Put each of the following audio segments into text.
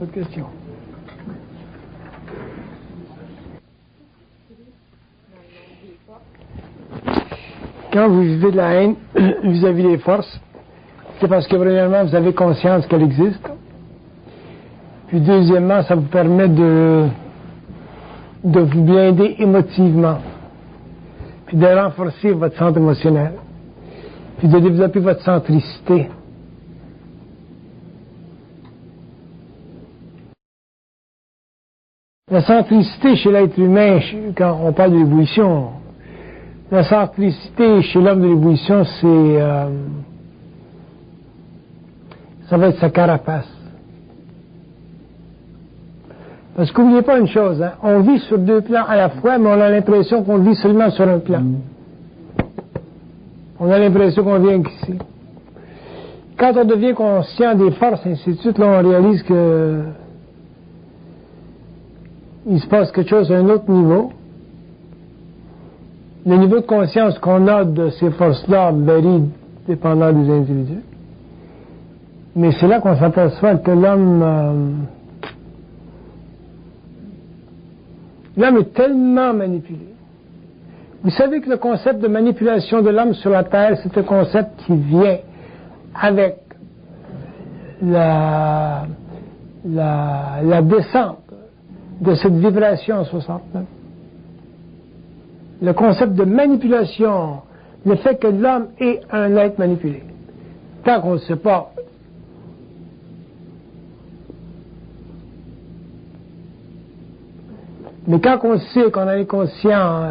Pas de question. Quand vous vivez de la haine vis-à-vis des forces, c'est parce que premièrement, vous avez conscience qu'elle existe. Puis deuxièmement, ça vous permet de vous blinder émotivement. Puis de renforcer votre centre émotionnel. Puis de développer votre centricité. La centricité chez l'être humain, quand on parle de l'ébullition, la centricité chez l'homme de l'ébullition, ça va être sa carapace. Parce qu'oubliez pas une chose, hein, on vit sur deux plans à la fois, mais on a l'impression qu'on vit seulement sur un plan. On a l'impression qu'on vient qu'ici. Quand on devient conscient des forces, ainsi de suite, là, on réalise que il se passe quelque chose à un autre niveau. Le niveau de conscience qu'on a de ces forces-là varie dépendant des individus. Mais c'est là qu'on s'aperçoit que l'homme est tellement manipulé. Vous savez que le concept de manipulation de l'homme sur la Terre, c'est un concept qui vient avec la descente de cette vibration en 69. Le concept de manipulation, le fait que l'homme est un être manipulé. Tant qu'on ne le sait pas, mais quand on sait qu'on en est conscient,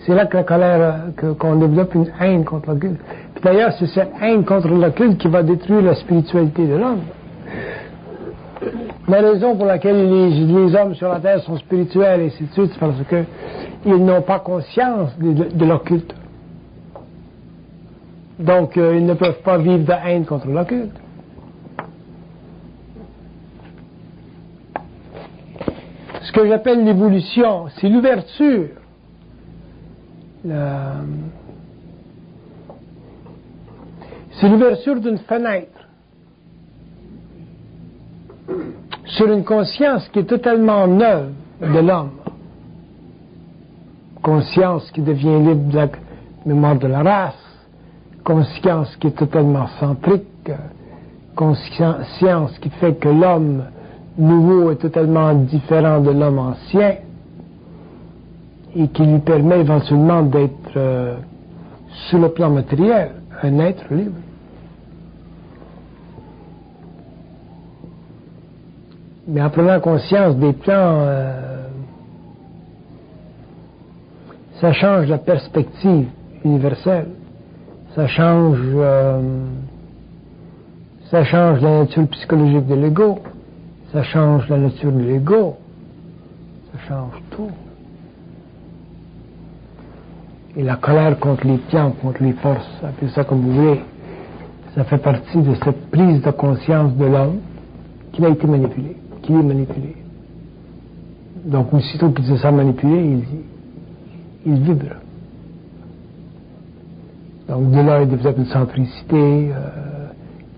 c'est là que la colère, qu'on développe une haine contre l'occulte. Puis d'ailleurs, c'est cette haine contre l'occulte qui va détruire la spiritualité de l'homme. La raison pour laquelle les hommes sur la terre sont spirituels et ainsi de suite, c'est parce qu'ils n'ont pas conscience de l'occulte. Donc, ils ne peuvent pas vivre de haine contre l'occulte. Ce que j'appelle l'évolution, c'est l'ouverture. C'est l'ouverture d'une fenêtre sur une conscience qui est totalement neuve de l'homme. Conscience qui devient libre de la mémoire de la race, conscience qui est totalement centrique, conscience qui fait que l'homme nouveau est totalement différent de l'homme ancien et qui lui permet éventuellement d'être, sur le plan matériel, un être libre. Mais en prenant conscience des plans, ça change la perspective universelle. Ça change la nature psychologique de l'ego. Ça change la nature de l'ego. Ça change tout. Et la colère contre les plans, contre les forces, appelez ça comme vous voulez, ça fait partie de cette prise de conscience de l'homme qu'il a été manipulé, qu'il est manipulé. Donc, aussitôt qu'il se sent manipulé, il vibre. Donc, de là, il développe une centricité,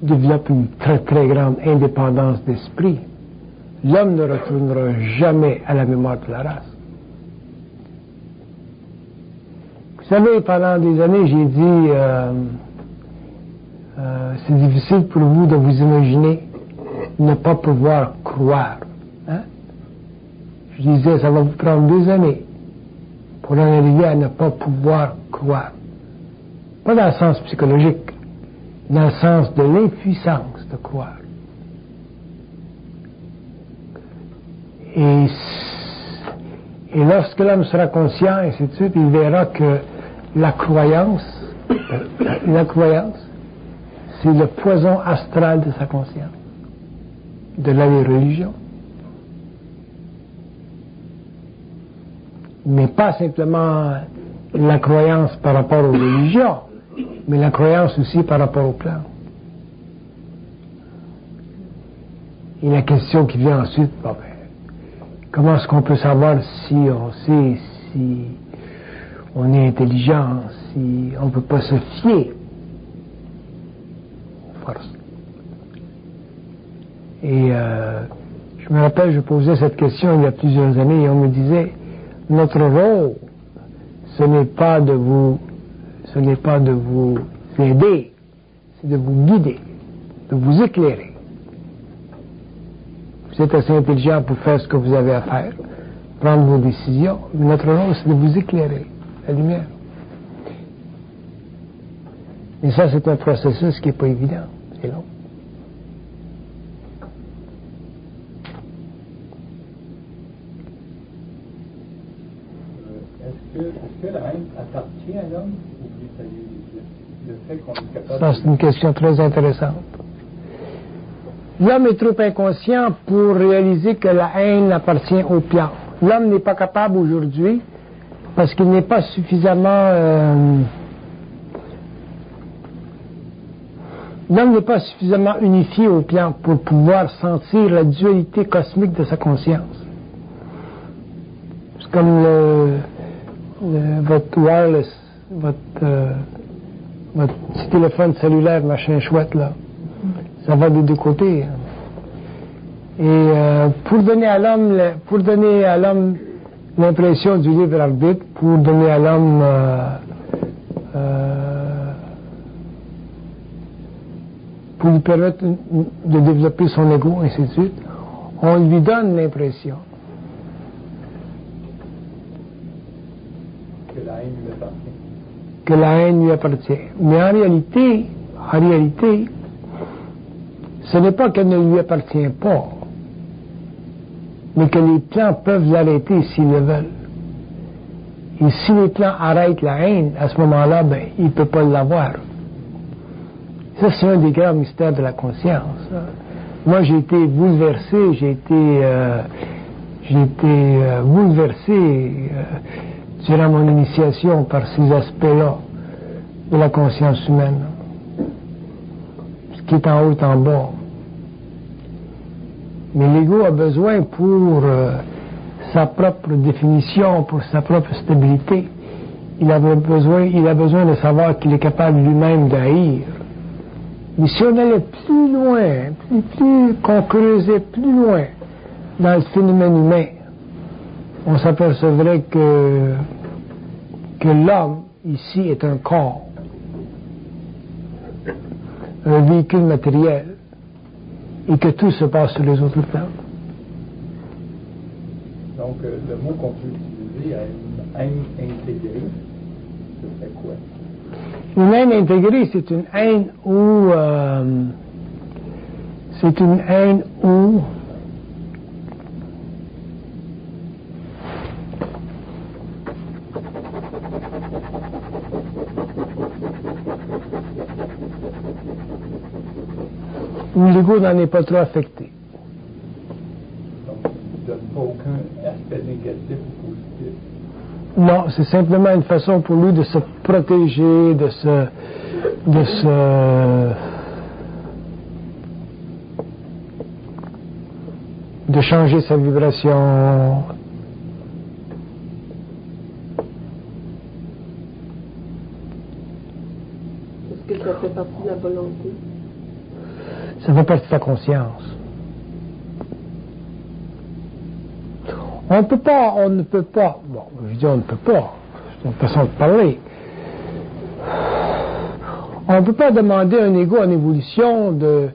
il développe une très, très grande indépendance d'esprit. L'homme ne retournera jamais à la mémoire de la race. Vous savez, pendant des années, j'ai dit, c'est difficile pour vous de vous imaginer ne pas pouvoir croire. Hein? Je disais, ça va vous prendre 2 années pour en arriver à ne pas pouvoir croire. Pas dans le sens psychologique, dans le sens de l'impuissance de croire. Et lorsque l'homme sera conscient, et ainsi de suite, il verra que la croyance, c'est le poison astral de sa conscience, de la religion. Mais pas simplement la croyance par rapport aux religions, mais la croyance aussi par rapport au plan. Et la question qui vient ensuite, comment est-ce qu'on peut savoir si on sait, si on est intelligent, si on ne peut pas se fier aux forces? Et je me rappelle, je posais cette question il y a plusieurs années et on me disait, notre rôle, ce n'est pas de vous aider, c'est de vous guider, de vous éclairer. Vous êtes assez intelligent pour faire ce que vous avez à faire, prendre vos décisions, mais notre rôle, c'est de vous éclairer, la lumière. Et ça, c'est un processus qui n'est pas évident, c'est long. Est-ce que la haine appartient à l'homme ou bien le fait qu'on est capable... Ça, c'est une question très intéressante. L'homme est trop inconscient pour réaliser que la haine appartient aux plantes. L'homme n'est pas capable aujourd'hui parce qu'il n'est pas suffisamment... L'homme n'est pas suffisamment unifié aux plantes pour pouvoir sentir la dualité cosmique de sa conscience. C'est comme votre wireless, votre petit téléphone cellulaire, machin chouette, là. Ça va des deux côtés. Hein. Et pour donner à l'homme l'impression du libre arbitre, pour donner à l'homme pour lui permettre de développer son ego, ainsi de suite, on lui donne l'impression que la haine lui appartient. Mais en réalité, ce n'est pas qu'elle ne lui appartient pas, mais que les plans peuvent l'arrêter s'ils le veulent. Et si les plans arrêtent la haine, à ce moment-là, ben, il ne peut pas l'avoir. Ça, c'est un des grands mystères de la conscience. Moi, j'ai été bouleversé, durant mon initiation par ces aspects-là de la conscience humaine. Ce qui est en haut est en bas. Mais l'ego a besoin pour sa propre définition, pour sa propre stabilité. Il a besoin de savoir qu'il est capable lui-même d'haïr. Mais si on allait plus loin, qu'on creusait plus loin dans le phénomène humain, on s'apercevrait que l'homme, ici, est un corps, un véhicule matériel, et que tout se passe sur les autres plans. Donc, le mot qu'on peut utiliser à une haine intégrée, ce serait quoi? Une haine intégrée, c'est une haine où l'ego n'en est pas trop affecté. Donc, il ne donne pas aucun aspect négatif ou positif. Non, c'est simplement une façon pour lui de se protéger, de changer sa vibration. Est-ce que ça fait partie de la volonté? Ça fait partie de sa conscience. On ne peut pas, bon, je dis on ne peut pas, c'est une façon de parler. On ne peut pas demander à un ego en évolution de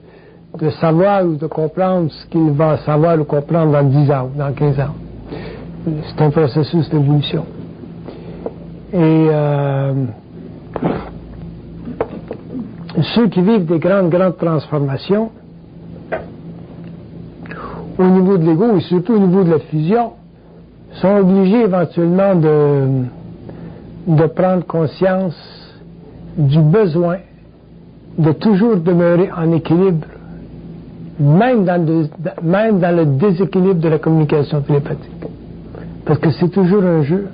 savoir ou de comprendre ce qu'il va savoir ou comprendre dans 10 ans ou dans 15 ans. C'est un processus d'évolution. Et ceux qui vivent des grandes transformations au niveau de l'ego et surtout au niveau de la fusion sont obligés éventuellement de prendre conscience du besoin de toujours demeurer en équilibre, même dans le déséquilibre de la communication télépathique. Parce que c'est toujours un jeu,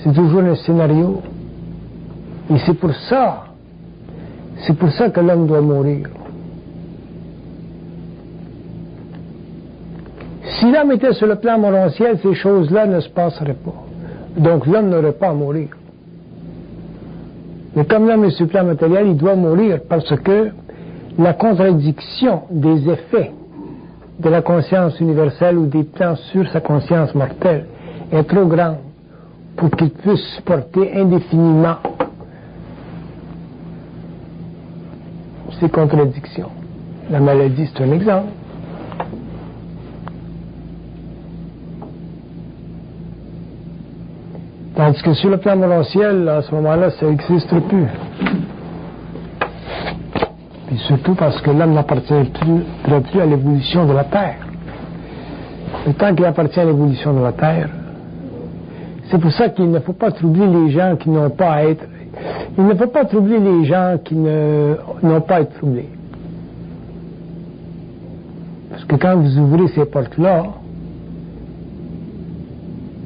c'est toujours un scénario. Et c'est pour ça que l'homme doit mourir. Si l'homme était sur le plan morontiel, ces choses-là ne se passeraient pas. Donc l'homme n'aurait pas à mourir. Mais comme l'homme est sur le plan matériel, il doit mourir parce que la contradiction des effets de la conscience universelle ou des plans sur sa conscience mortelle est trop grande pour qu'il puisse supporter indéfiniment ces contradictions. La maladie, c'est un exemple. Tandis que sur le plan morontiel, à ce moment-là, ça n'existe plus. Et surtout parce que l'homme n'appartient plus à l'évolution de la Terre. Et tant qu'il appartient à l'évolution de la Terre, c'est pour ça qu'il ne faut pas troubler les gens qui n'ont pas à être... Il ne faut pas troubler les gens qui n'ont pas à être troublés. Parce que quand vous ouvrez ces portes-là,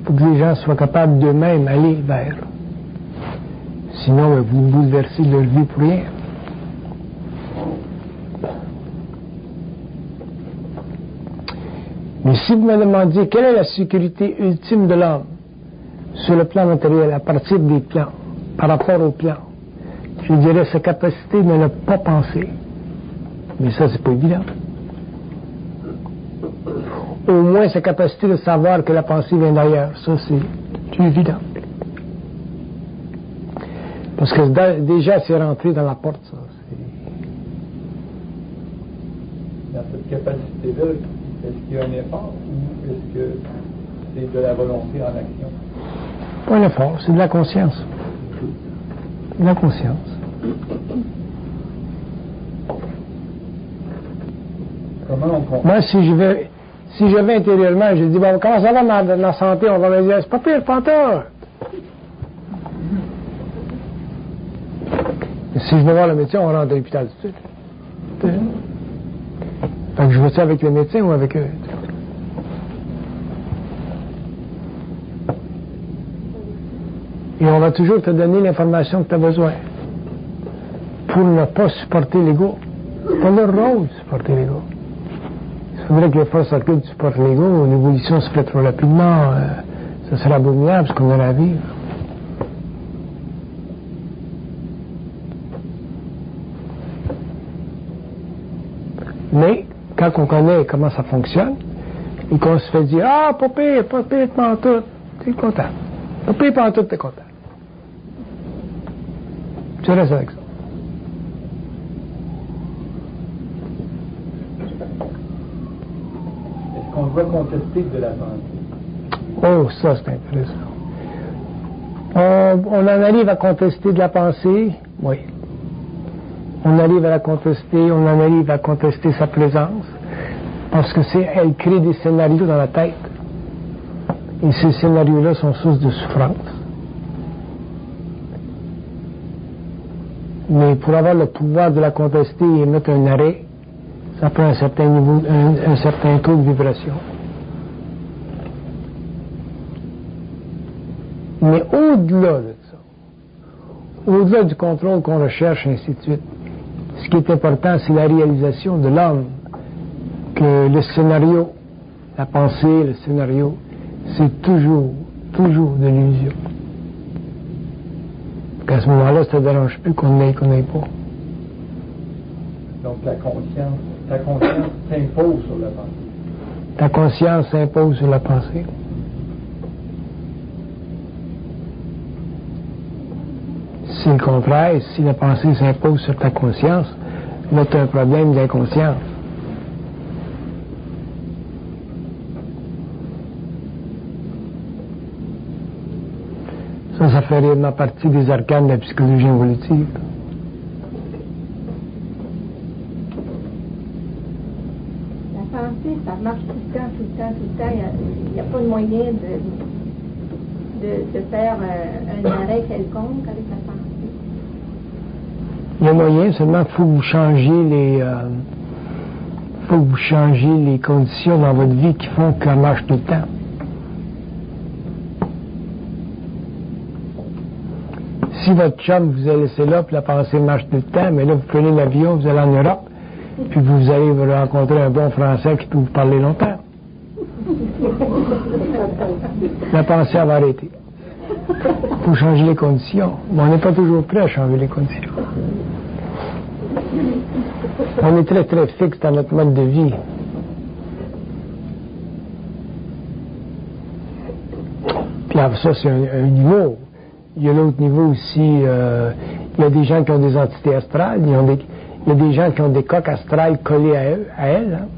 il faut que les gens soient capables d'eux-mêmes aller vers. Sinon, vous bouleversez leur vie pour rien. Mais si vous me demandiez quelle est la sécurité ultime de l'homme sur le plan matériel, à partir des plans, par rapport aux plans, je dirais sa capacité de ne pas penser. Mais ça, c'est pas évident. Au moins sa capacité de savoir que la pensée vient d'ailleurs. Ça, c'est évident. Parce que déjà, c'est rentré dans la porte, ça. Dans cette capacité-là, est-ce qu'il y a un effort ou est-ce que c'est de la volonté en action? Pas un effort, c'est de la conscience. De la conscience. Comment on comprend? Moi, si je vais intérieurement, je dis, bon, comment ça va dans la santé? On va me dire, c'est pas pire, pantoute. Si je vais voir le médecin, on rentre à l'hôpital tout de suite. Fait que je vais-tu avec le médecin ou avec eux? Et on va toujours te donner l'information que tu as besoin pour ne pas supporter l'ego. C'est pas leur rôle de supporter l'ego. Il faudrait que les forces occultes supportent l'ego, l'évolution se fait trop rapidement, ça sera abominable ce qu'on a à vivre. Mais, quand on connaît comment ça fonctionne, et qu'on se fait dire, ah, pas pire, pantoute, t'es content. Pas pire, pantoute, t'es content. Tu restes avec ça. Est-ce qu'on doit contester de la pensée? Oh, ça, c'est intéressant. On en arrive à contester de la pensée, oui. On arrive à la contester, on en arrive à contester sa présence, parce que elle crée des scénarios dans la tête. Et ces scénarios-là sont source de souffrance. Mais pour avoir le pouvoir de la contester et mettre un arrêt, ça prend un certain niveau, un certain taux de vibration. Mais au-delà de ça, au-delà du contrôle qu'on recherche, ainsi de suite, ce qui est important, c'est la réalisation de l'homme, que le scénario, la pensée, le scénario, c'est toujours de l'illusion. Qu'à ce moment-là, ça ne dérange plus qu'on n'aille pas. Donc ta conscience s'impose sur la pensée. Ta conscience s'impose sur la pensée. Si le contraire, si la pensée s'impose sur ta conscience, là, tu as un problème d'inconscience. Ça fait réellement partie des arcanes de la psychologie évolutive. La pensée, ça marche tout le temps. Il n'y a pas de moyen de faire un arrêt quelconque avec la pensée. Il y a moyen, seulement il faut que vous changiez les conditions dans votre vie qui font qu'elle marche tout le temps. Si votre chum vous a laissé là, puis la pensée marche tout le temps, mais là, vous prenez l'avion, vous allez en Europe, puis vous allez vous rencontrer un bon Français qui peut vous parler longtemps. La pensée va arrêter. Il faut changer les conditions. Mais on n'est pas toujours prêt à changer les conditions. On est très, très fixe dans notre mode de vie. Puis après ça, c'est un niveau. Il y a l'autre niveau aussi, il y a des gens qui ont des entités astrales, il y a des gens qui ont des coques astrales collées à elles. Hein.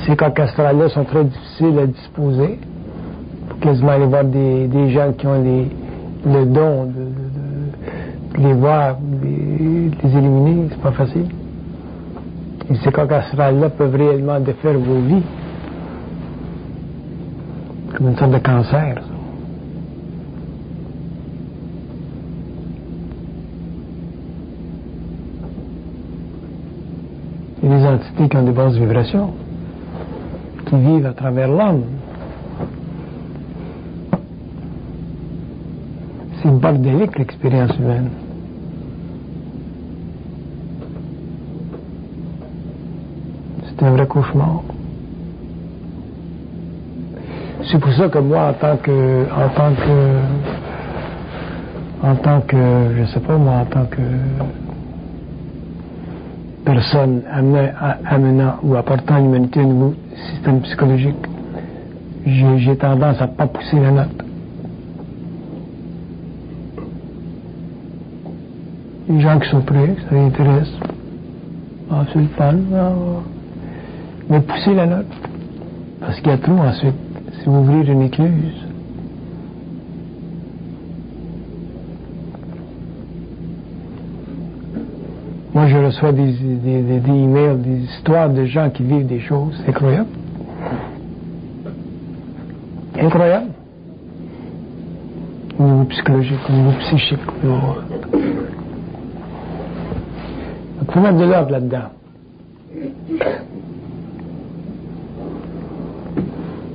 Ces coques astrales-là sont très difficiles à disposer. Il faut quasiment aller voir des gens qui ont le don de les voir, de les éliminer, c'est pas facile. Et ces coques astrales-là peuvent réellement défaire vos vies. Comme une sorte de cancer. Il y a des entités qui ont de basses vibrations, qui vivent à travers l'homme. C'est bordélique l'expérience humaine. C'est un vrai cauchemar. C'est pour ça que moi, en tant que personne amenant ou apportant à l'humanité un nouveau système psychologique, j'ai tendance à ne pas pousser la note. Les gens qui sont prêts, ça les intéresse. Ah, c'est le fun. Mais pousser la note. Parce qu'il y a trop ensuite. Si vous ouvrez une écluse. Moi, je reçois des emails, des histoires de gens qui vivent des choses. C'est incroyable. Incroyable. Au niveau psychologique, au niveau psychique. Il faut mettre de l'ordre là-dedans.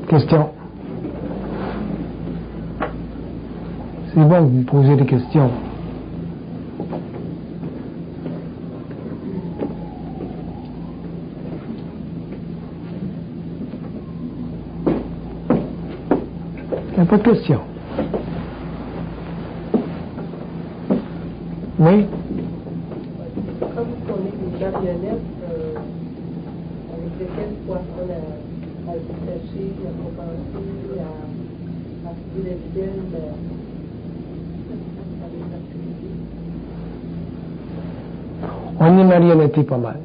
Question. C'est bon que vous me posez des questions. Il n'y a pas de questions. Oui? Comme on est des marionnettes avec lesquelles il faut apprendre à se détacher, à compenser, à trouver les fidèles, On est marionnetté pas mal.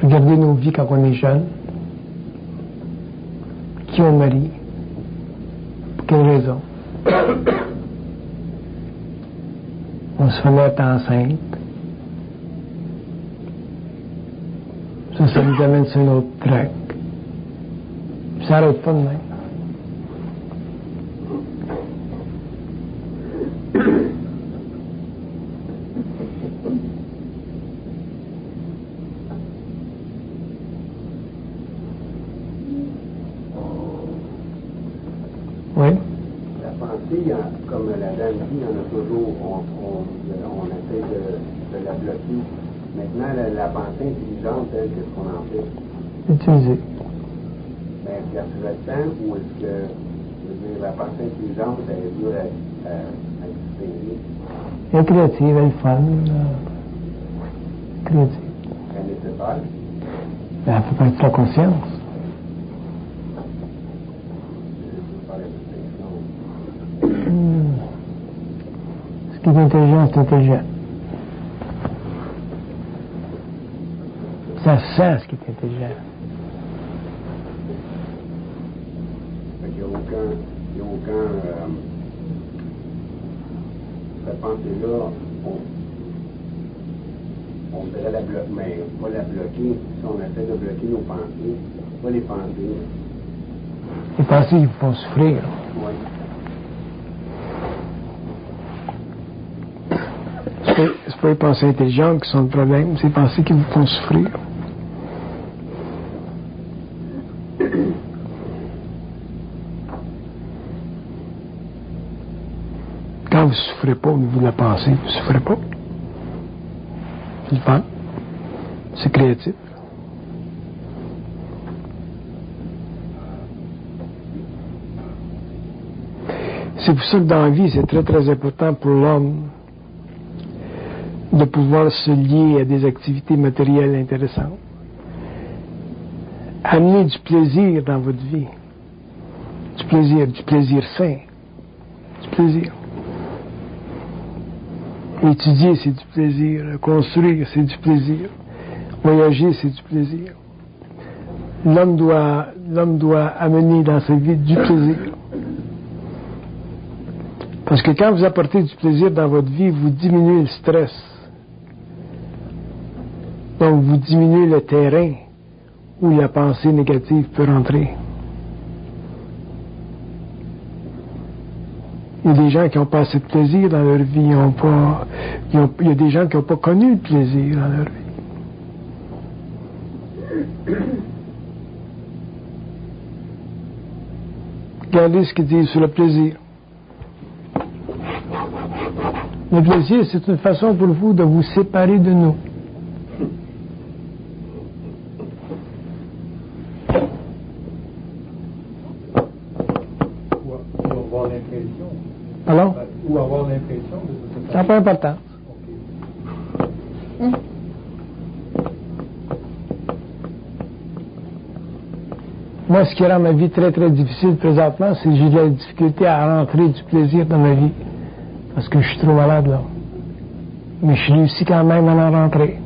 Regardez nos vies quand on est jeune. Qui on marie? Pour quelle raison? On se fait mettre enceinte. Ça nous amène sur une autre track. Ça n'arrête pas de même. Oui. La pensée, comme la dame dit, il y en a toujours, on essaie de la bloquer. Maintenant, la pensée intelligente, elle, qu'est-ce qu'on en fait? Utiliser. Mais est-ce qu'elle se ressent ou est-ce que, je veux dire, la pensée intelligente, elle est dure à distinguer? Elle est créative, elle est fun. Créative. Elle est nécessaire? Mais elle peut pas être la conscience. Ce qui est intelligent, c'est intelligent. Ça sent ce qui est intelligent. Il n'y a aucun cette pensée-là, on devrait la bloquer, mais pas la bloquer. Si on essaie de bloquer nos pensées, pas les pensées. Les pensées qui vous font souffrir. Oui. C'est pas les pensées intelligentes qui sont le problème, c'est les pensées qui vous font souffrir. Quand vous ne souffrez pas au niveau de la pensée, vous ne souffrez pas. C'est le fun. C'est créatif. C'est pour ça que dans la vie, c'est très très important pour l'homme de pouvoir se lier à des activités matérielles intéressantes. amener du plaisir dans votre vie. Du plaisir sain. Du plaisir. Étudier, c'est du plaisir. Construire, c'est du plaisir. Voyager, c'est du plaisir. L'homme doit amener dans sa vie du plaisir. Parce que quand vous apportez du plaisir dans votre vie, vous diminuez le stress. Donc, vous diminuez le terrain où la pensée négative peut rentrer. Il y a des gens qui n'ont pas assez de plaisir dans leur vie. Il y a des gens qui n'ont pas connu le plaisir dans leur vie. Regardez ce qu'ils disent sur le plaisir. Le plaisir, c'est une façon pour vous de vous séparer de nous. Ou avoir l'impression. Alors? Ou avoir l'impression de Ça n'a pas d'importance. Okay. Moi, ce qui rend ma vie très, très difficile présentement, c'est que j'ai de la difficulté à rentrer du plaisir dans ma vie. Parce que je suis trop malade, là. Mais je réussis quand même à en rentrer.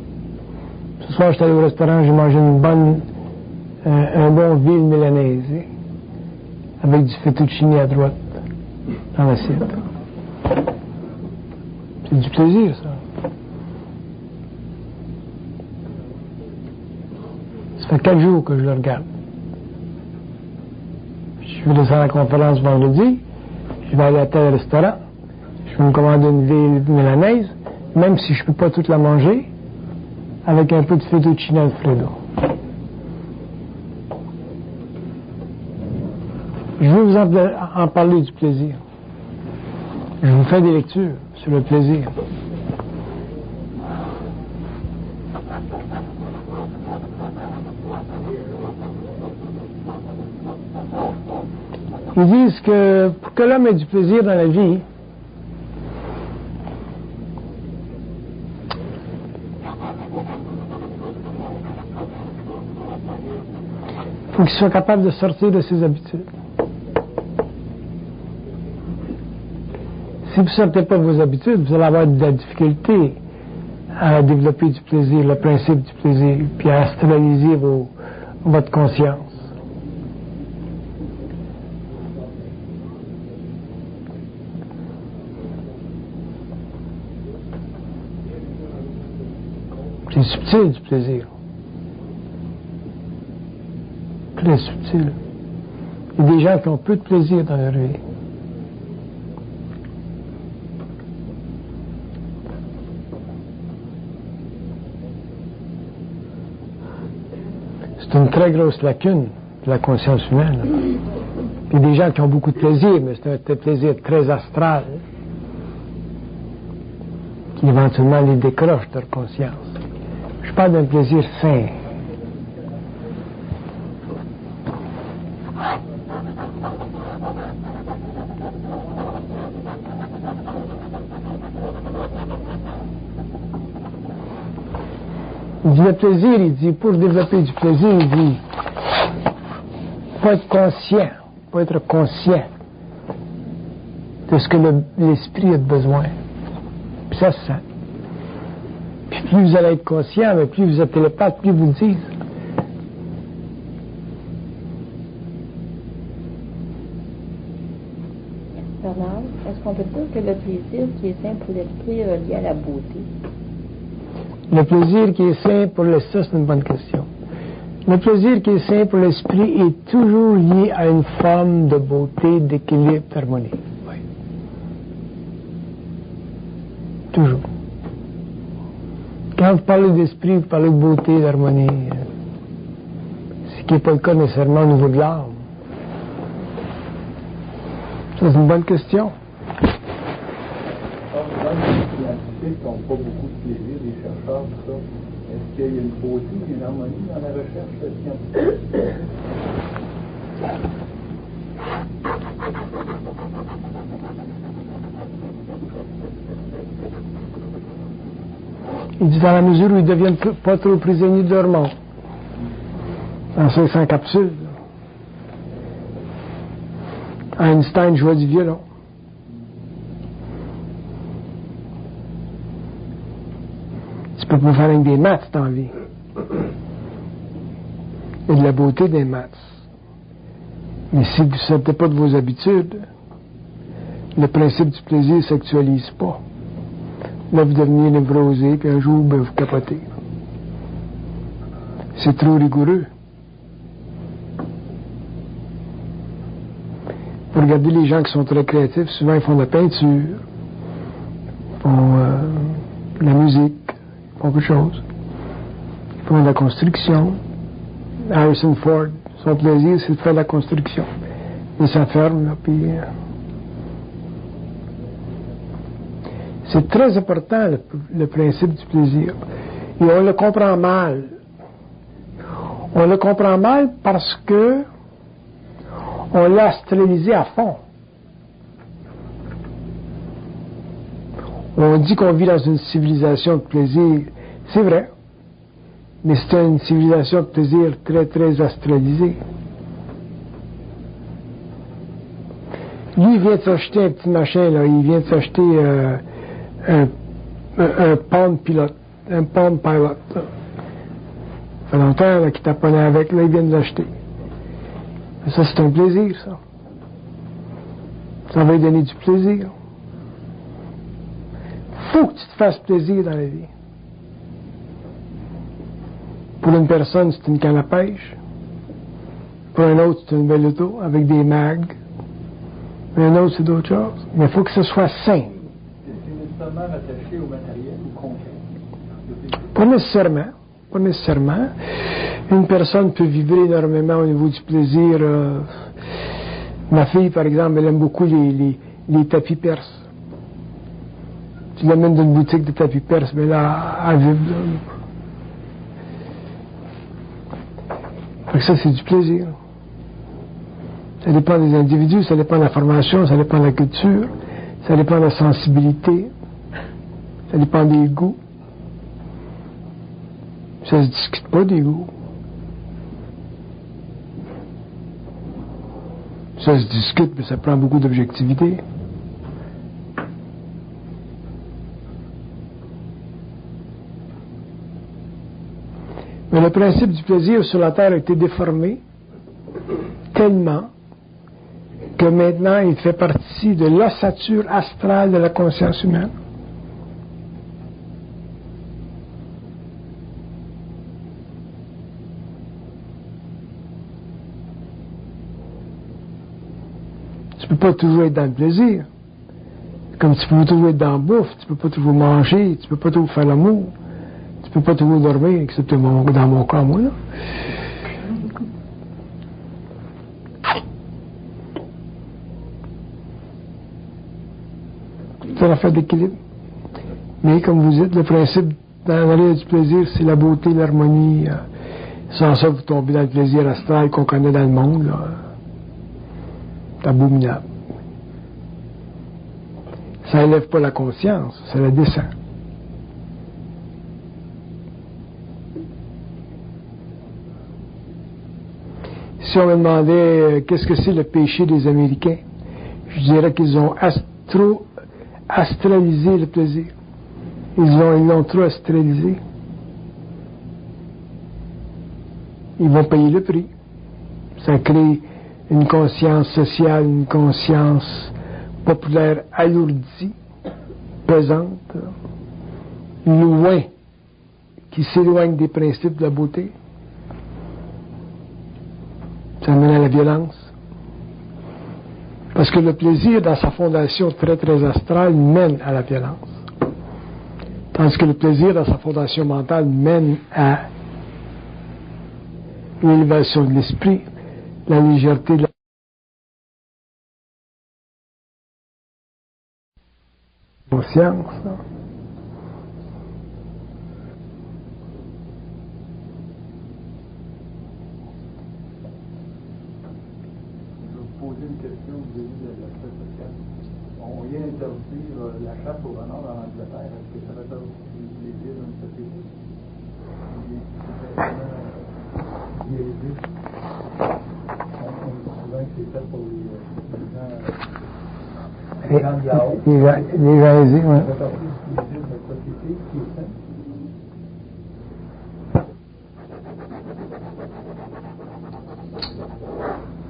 Ce soir, j'étais allé au restaurant, j'ai mangé un bon ville milanaise, avec du fettuccine à droite, dans l'assiette. C'est du plaisir, ça. Ça fait 4 jours que je le regarde. Je vais descendre à la conférence vendredi, je vais aller à tel restaurant, je vais me commander une ville milanaise, même si je ne peux pas toute la manger, avec un peu de fettuccine Alfredo. Je veux vous en parler du plaisir. Je vous fais des lectures sur le plaisir. Ils disent que pour que l'homme ait du plaisir dans la vie, il faut qu'il soit capable de sortir de ses habitudes. Si vous ne sortez pas de vos habitudes, vous allez avoir de la difficulté à développer du plaisir, le principe du plaisir, puis à astraliser votre conscience. C'est subtil du plaisir. Très subtil. Il y a des gens qui ont peu de plaisir dans leur vie. C'est une très grosse lacune de la conscience humaine. Il y a des gens qui ont beaucoup de plaisir, mais c'est un plaisir très astral qui éventuellement les décroche de leur conscience. Je parle d'un plaisir sain. Il dit le plaisir, il dit, pour développer du plaisir, il dit, faut être conscient de ce que l'esprit a besoin. Puis ça se sent. Puis plus vous allez être conscient, mais plus vous êtes télépathe, plus vous le dites. Bernard, est-ce qu'on peut dire que le plaisir qui est sain pour l'esprit est relié à la beauté? Le plaisir qui est sain pour l'esprit, c'est une bonne question. Le plaisir qui est sain pour l'esprit est toujours lié à une forme de beauté, d'équilibre, d'harmonie. Oui. Toujours. Quand vous parlez d'esprit, vous parlez de beauté, d'harmonie. Ce qui n'est pas le cas nécessairement au niveau de l'âme. C'est une bonne question. Dans les scientifiques qui n'ont pas beaucoup de plaisir, les chercheurs, tout ça, est-ce qu'il y a une beauté, une harmonie dans la recherche scientifique? Il dit dans la mesure où ils ne deviennent pas trop prisonniers de leur monde. dans 500 capsules. Einstein jouait du violon. Tu peux pas faire avec des maths dans la vie. Il y a de la beauté des maths. Mais si vous ne sortez pas de vos habitudes, le principe du plaisir ne s'actualise pas. Là, vous devenez névrosé, puis un jour, ben, vous capotez. C'est trop rigoureux. Vous regardez les gens qui sont très créatifs, souvent ils font de la peinture, ils font de la musique, ils font beaucoup de choses. Ils font de la construction. Harrison Ford, son plaisir, c'est de faire de la construction. Il s'enferme, là, puis... c'est très important, le principe du plaisir. Et on le comprend mal. On le comprend mal parce que on l'a astralisé à fond. On dit qu'on vit dans une civilisation de plaisir. C'est vrai. Mais c'est une civilisation de plaisir très, très astralisée. Lui, il vient de s'acheter un petit machin, là. Il vient de s'acheter un Palm Pilot. Un Palm Pilot. Ça fait longtemps là, qu'il taponnait avec. Là, il vient de l'acheter. Ça, c'est un plaisir, ça. Ça va lui donner du plaisir. Faut que tu te fasses plaisir dans la vie. Pour une personne, c'est une canne à pêche. Pour un autre, c'est une belle auto avec des mags. Mais un autre, c'est d'autres choses. Mais il faut que ce soit sain. C'est nécessairement attaché au matériel ou concret? Pas nécessairement. Pas nécessairement. Une personne peut vibrer énormément au niveau du plaisir. Ma fille, par exemple, elle aime beaucoup les tapis perses. Tu l'amènes dans une boutique de tapis perses, mais là, elle vibre. Fait que ça, c'est du plaisir. Ça dépend des individus, ça dépend de la formation, ça dépend de la culture, ça dépend de la sensibilité, ça dépend des goûts. Ça se discute pas des goûts. Ça se discute, mais ça prend beaucoup d'objectivité. Mais le principe du plaisir sur la Terre a été déformé tellement que maintenant il fait partie de l'ossature astrale de la conscience humaine. Tu peux pas toujours être dans le plaisir. Comme tu peux pas toujours être dans la bouffe, tu peux pas toujours manger, tu peux pas toujours faire l'amour, tu peux pas toujours dormir, excepté dans mon cas, moi, là. C'est une affaire d'équilibre. Mais comme vous dites, le principe dans l'île du plaisir, c'est la beauté, l'harmonie. Sans ça, vous tombez dans le plaisir astral qu'on connaît dans le monde, là. C'est abominable. Ça élève pas la conscience, ça la descend. Si on me demandait qu'est-ce que c'est le péché des Américains, je dirais qu'ils ont astralisé le plaisir. Ils l'ont trop astralisé. Ils vont payer le prix. Ça crée une conscience sociale, une conscience populaire alourdie, pesante, loin, qui s'éloigne des principes de la beauté. Ça mène à la violence. Parce que le plaisir, dans sa fondation très très astrale, mène à la violence. Tandis que le plaisir, dans sa fondation mentale, mène à l'élévation de l'esprit, la légèreté de la conscience. Poser une question vis-à-vis de l'aspect social. On vient interdire la chasse au renard en Angleterre. Est-ce que ça va être les villes d'une société? biaisé. On dit souvent que c'est fait pour les gens de là-haut. Les gens aisés, oui. Ça fait partie du plaisir de notre société qui est sain.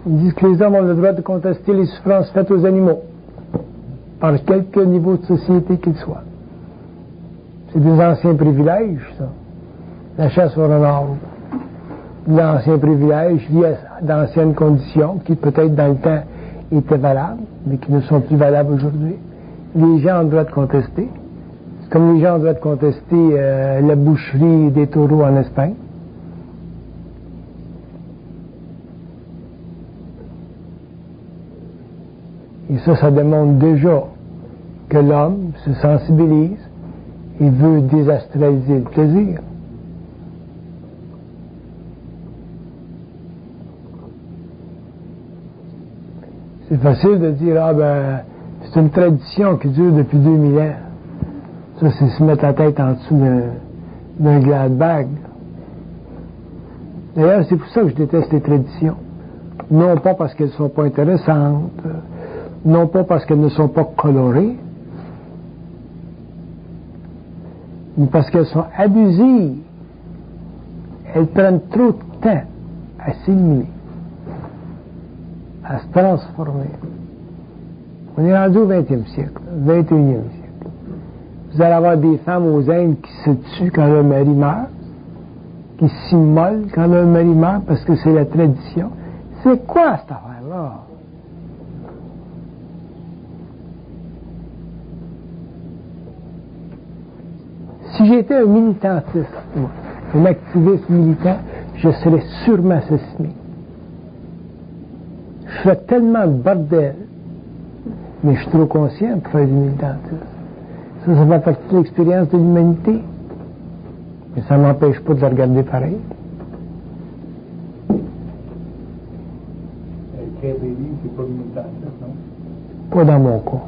Ils disent que les hommes ont le droit de contester les souffrances faites aux animaux, par quelque niveau de société qu'ils soient. C'est des anciens privilèges, ça. La chasse au renard, l'ancien privilège lié à d'anciennes conditions qui peut-être dans le temps étaient valables, mais qui ne sont plus valables aujourd'hui. Les gens ont le droit de contester. C'est comme les gens ont le droit de contester la boucherie des taureaux en Espagne. Et ça démontre déjà que l'homme se sensibilise et veut désastraliser le plaisir. C'est facile de dire, ah ben, c'est une tradition qui dure depuis 2000 ans. Ça, c'est se mettre la tête en dessous d'un glad bag. D'ailleurs, c'est pour ça que je déteste les traditions. Non pas parce qu'elles ne sont pas intéressantes, non pas parce qu'elles ne sont pas colorées, mais parce qu'elles sont abusives. Elles prennent trop de temps à s'éliminer, à se transformer. On est rendu au 20e siècle, 21e siècle. Vous allez avoir des femmes aux Indes qui se tuent quand leur mari meurt, qui s'immolent quand leur mari meurt parce que c'est la tradition. C'est quoi cette affaire-là? Si j'étais un militantiste, un activiste militant, je serais sûrement assassiné. Je ferais tellement de bordel, mais je suis trop conscient pour faire du militantisme. Ça fait partie de l'expérience de l'humanité. Mais ça ne m'empêche pas de le regarder pareil. Écrire des livres, c'est pas du militantisme, non? Pas dans mon cas.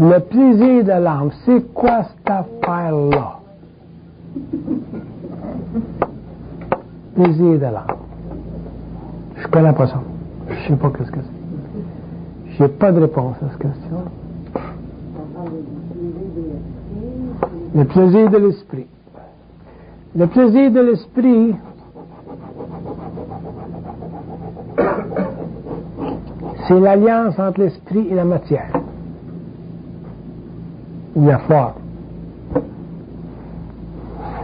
Le plaisir de l'âme, c'est quoi cette affaire-là? Plaisir de l'âme. Je connais pas ça. Je sais pas qu'est-ce que c'est. J'ai pas de réponse à cette question. Le plaisir de l'esprit. Le plaisir de l'esprit, c'est l'alliance entre l'esprit et la matière. Ou la forme.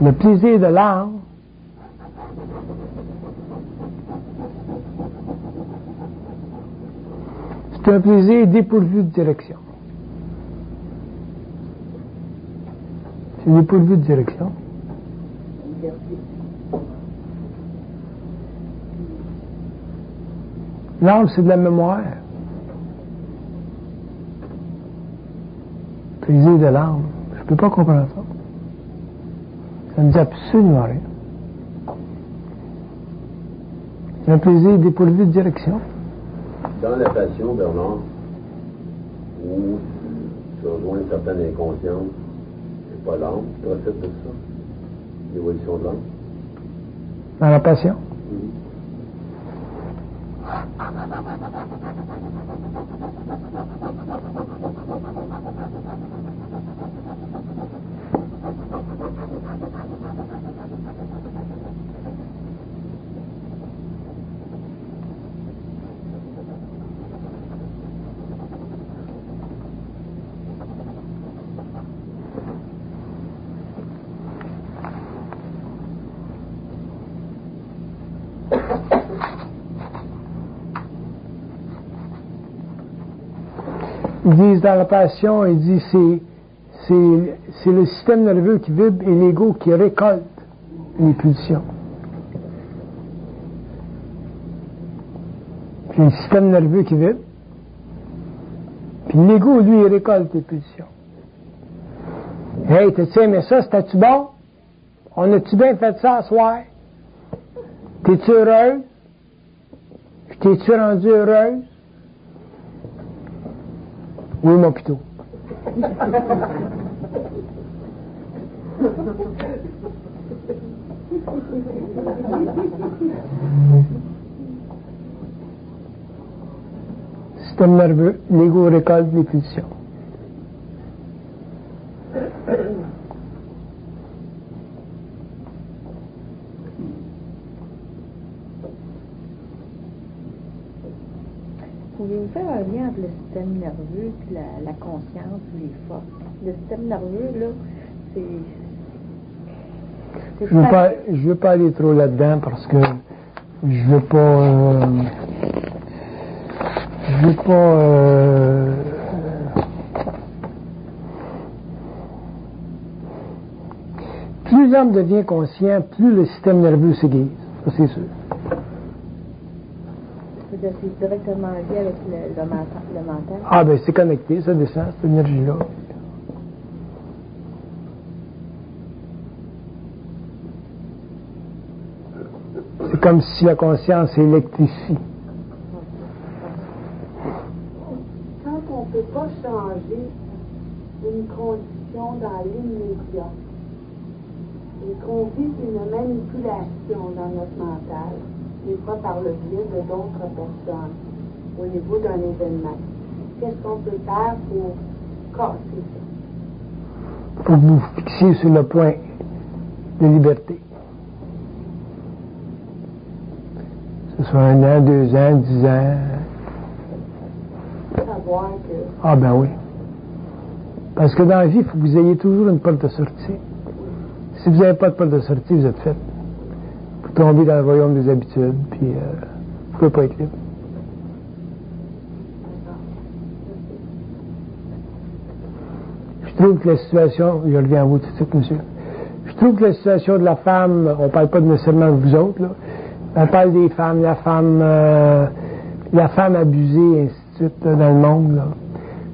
Le plaisir de l'âme, c'est un plaisir dépourvu de direction. C'est dépourvu de direction. L'âme, c'est de la mémoire. Plaisir de l'âme. Je ne peux pas comprendre ça. Ça ne dit absolument rien. C'est un plaisir dépourvu de direction. Dans la passion, Bernard, où tu rejoins une certaine inconscience, c'est pas l'âme qui procède de ça, l'évolution de l'âme. Dans la passion? Ils disent dans la passion, ils disent c'est le système nerveux qui vibre et l'ego qui récolte les pulsions. Puis le système nerveux qui vibre, Puis l'ego, lui, il récolte les pulsions. Hey, t'as-tu aimé ça? C'était-tu bon? On a-tu bien fait ça ce soir? T'es-tu heureuse? T'es-tu rendue heureuse? Oui, mon pitou. Système nerveux, l'ego récolte les pulsions. Pouvez-vous faire un lien entre le système nerveux et la conscience ou les forces? Le système nerveux, là, Je veux pas aller trop là-dedans parce que je veux pas plus l'homme devient conscient, plus le système nerveux s'aiguise, ça c'est sûr. C'est directement lié avec le mental. Ah ben c'est connecté, ça descend, cette énergie-là. C'est comme si la conscience électrifie. Quand on ne peut pas changer une condition dans l'immédiat et qu'on vit une manipulation dans notre mental, des fois par le biais de d'autres personnes, au niveau d'un événement, qu'est-ce qu'on peut faire pour casser ça? Pour vous fixer sur le point de liberté. Que ce soit 1 an, 2 ans, 10 ans. Savoir que... Ah ben oui. Parce que dans la vie, il faut que vous ayez toujours une porte de sortie. Si vous n'avez pas de porte de sortie, vous êtes fait. Vous tombez dans le royaume des habitudes, puis vous ne pouvez pas être libre. Je trouve que la situation, je reviens à vous tout de suite, monsieur. Je trouve que la situation de la femme, on ne parle pas nécessairement de vous autres, là. On parle des femmes, la femme abusée, et ainsi de suite, là, dans le monde, là.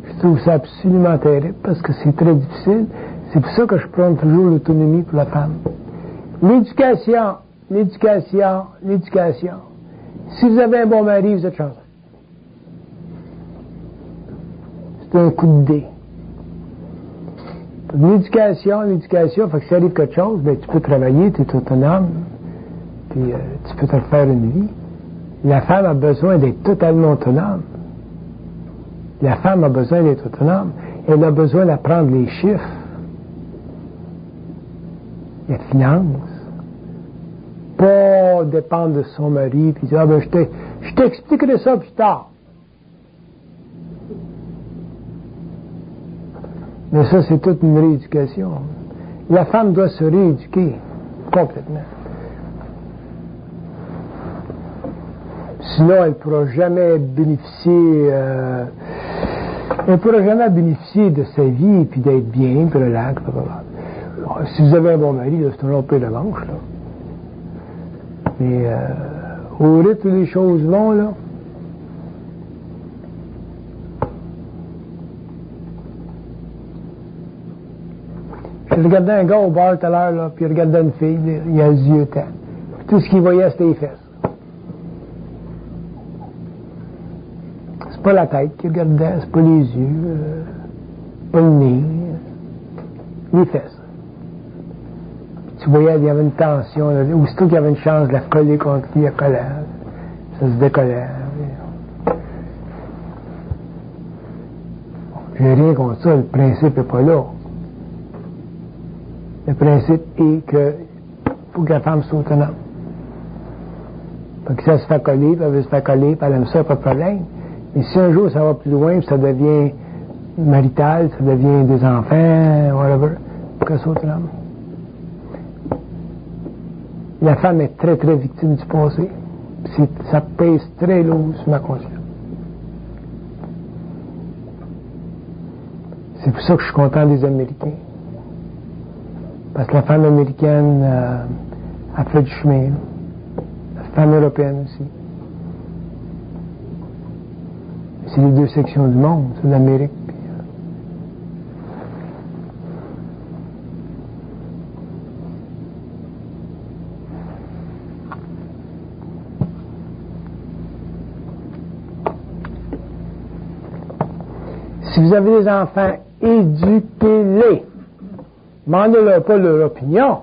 Je trouve ça absolument terrible, parce que c'est très difficile. C'est pour ça que je prends toujours l'autonomie pour la femme. L'éducation. Si vous avez un bon mari, vous êtes chanceux. C'est un coup de dé. L'éducation, il faut que ça arrive quelque chose, ben, tu peux travailler, tu es autonome, puis tu peux te faire une vie. La femme a besoin d'être totalement autonome. La femme a besoin d'être autonome. Elle a besoin d'apprendre les chiffres, les finances. Pas dépendre de son mari, puis dire, ah ben, je t'expliquerai ça plus tard. Mais ça, c'est toute une rééducation. La femme doit se rééduquer complètement. Sinon, elle ne pourra jamais bénéficier de sa vie, puis d'être bien, puis relax. Si vous avez un bon mari, c'est un autre peu de manche, là. Mais au rythme où les choses vont, là, je regardais un gars au bar tout à l'heure, là, puis il regardait une fille, il a les yeux tendus. Tout ce qu'il voyait, c'était les fesses. C'est pas la tête qu'il regardait, c'est pas les yeux, pas le nez, les fesses. Tu voyais, il y avait une tension, là, aussitôt qu'il y avait une chance de la coller contre lui, elle collait, ça se décollait. J'ai rien contre ça, le principe n'est pas là. Le principe est que faut que la femme soit autonome. Fait que ça se fait coller, puis elle veut se faire coller, puis elle aime ça, pas de problème. Mais si un jour ça va plus loin, puis ça devient marital, ça devient des enfants, whatever, faut qu'elle soit autonome. La femme est très, très victime du passé. Ça pèse très lourd sur ma conscience. C'est pour ça que je suis content des Américains. Parce que la femme américaine a fait du chemin. La femme européenne aussi. C'est les deux sections du monde, c'est l'Amérique. Si vous avez des enfants, éduquez-les. Demandez-leur pas leur opinion.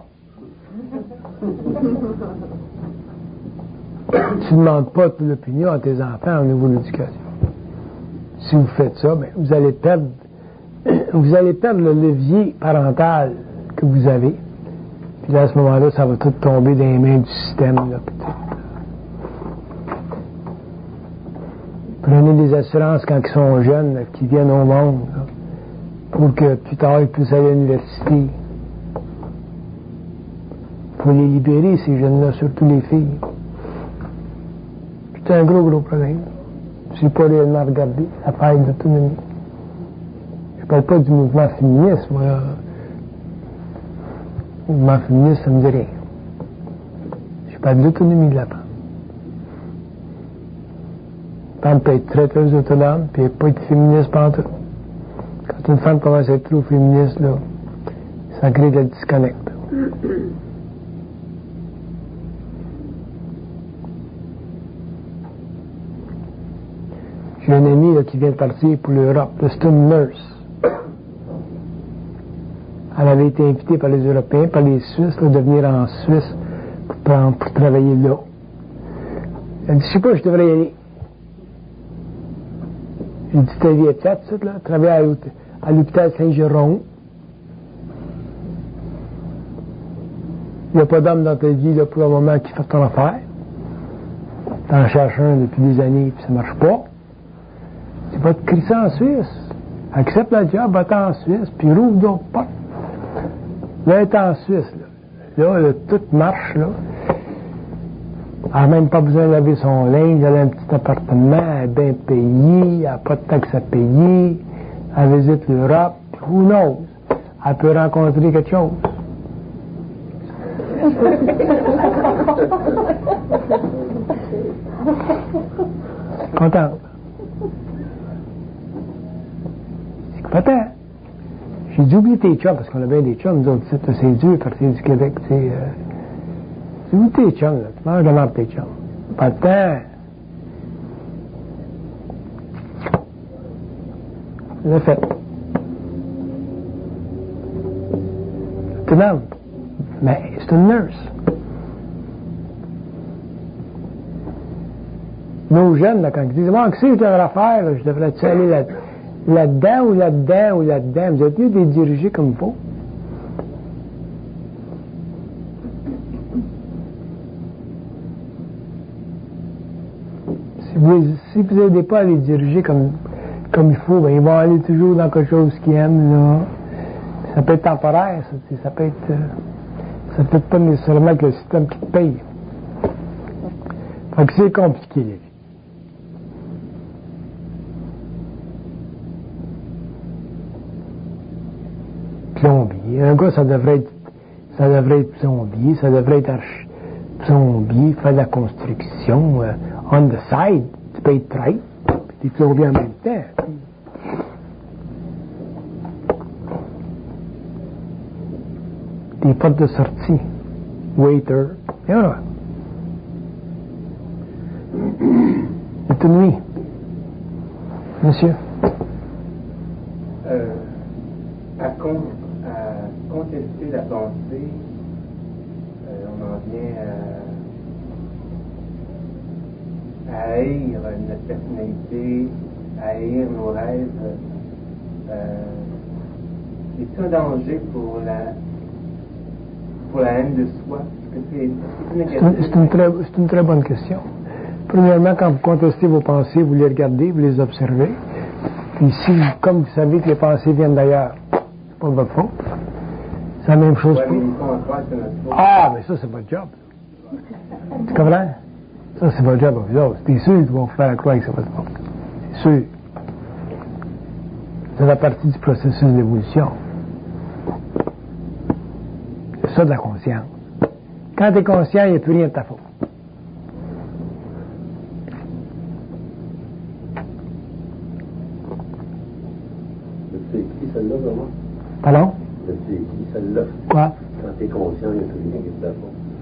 Tu ne demandes pas l'opinion à tes enfants au niveau de l'éducation. Si vous faites ça, ben, vous allez perdre le levier parental que vous avez. Puis là, à ce moment-là, ça va tout tomber dans les mains du système. Là, prenez des assurances quand ils sont jeunes, là, qui viennent au monde, là, pour que plus tard ils puissent aller à l'université. Il faut les libérer, ces jeunes-là, surtout les filles. C'est un gros problème. Je ne suis pas réellement regardé, la faille d'autonomie. Je ne parle pas du mouvement féministe, moi. Le mouvement féministe, ça ne me dit rien. Je parle de l'autonomie de la femme. La femme peut être très, très autonome, puis elle peut pas être féministe pendant tout. Quand une femme commence à être trop féministe, là, ça crée de la disconnect. J'ai un ami là, qui vient de partir pour l'Europe. C'est une nurse. Elle avait été invitée par les Européens, par les Suisses, là, de venir en Suisse pour travailler là. Elle dit, je sais pas, je devrais y aller. J'ai dit, ta vie est plate, ça, là. Travailler à l'hôpital Saint-Jérôme. Il n'y a pas d'homme dans ta vie, là, pour le moment, qui fait ton affaire. T'en cherches un depuis des années, puis ça marche pas. Tu vas te crisser en Suisse. Accepte le job, va-t'en en Suisse, puis rouvre d'autres portes. Là, elle est en Suisse, là. Là, tout marche, là. Elle n'a même pas besoin de laver son linge, elle a un petit appartement, elle est bien payée, elle n'a pas de taxes à payer, elle visite l'Europe, who knows? Elle peut rencontrer quelque chose. Contente. Peut-être. J'ai dû oublier tes chums, parce qu'on a bien des chums, nous autres, c'est dur, partir du Québec, tu sais. J'ai oublié tes chums, là. Tu manges de l'ordre tes chums. Pas de temps. Je l'ai fait. C'est un homme. Mais c'est une nurse. Nos jeunes, là, quand ils disent, qu'est-ce que je devrais faire, là? Je devrais-tu aller là-dedans ou là-dedans ou là-dedans? Vous êtes mieux de les diriger comme il faut. Si vous n'aidez pas à les diriger comme il faut, ben ils vont aller toujours dans quelque chose qu'ils aiment, là. Ça peut être temporaire, ça peut être pas nécessairement que le système qui te paye. Fait que c'est compliqué, les vies. Plombier. Un gars, ça devrait être plombier, ça devrait être plombier, faire de la construction, on the side, tu peux être traître, puis tu plombier en même temps. Des portes de sortie, waiter, et voilà. C'est une nuit. Monsieur. À contester la pensée, on en vient à haïr notre personnalité, à haïr nos rêves. C'est un danger pour la haine de soi. C'est une très bonne question. Premièrement, quand vous contestez vos pensées, vous les regardez, vous les observez. Puis comme vous savez que les pensées viennent d'ailleurs, c'est pas votre faute. C'est la même chose pour... Ah, mais ça, c'est votre job. Tu comprends? Ça, c'est votre job à vous autres. C'est sûr qu'ils vont vous faire croire que c'est votre faute. C'est sûr. C'est la partie du processus d'évolution. C'est ça de la conscience. Quand tu es conscient, il n'y a plus rien de ta faute. C'est écrit celle-là, vraiment? Pardon? C'est écrit celle-là. Quoi? Quand t'es conscient, il n'y a plus rien qui te tape.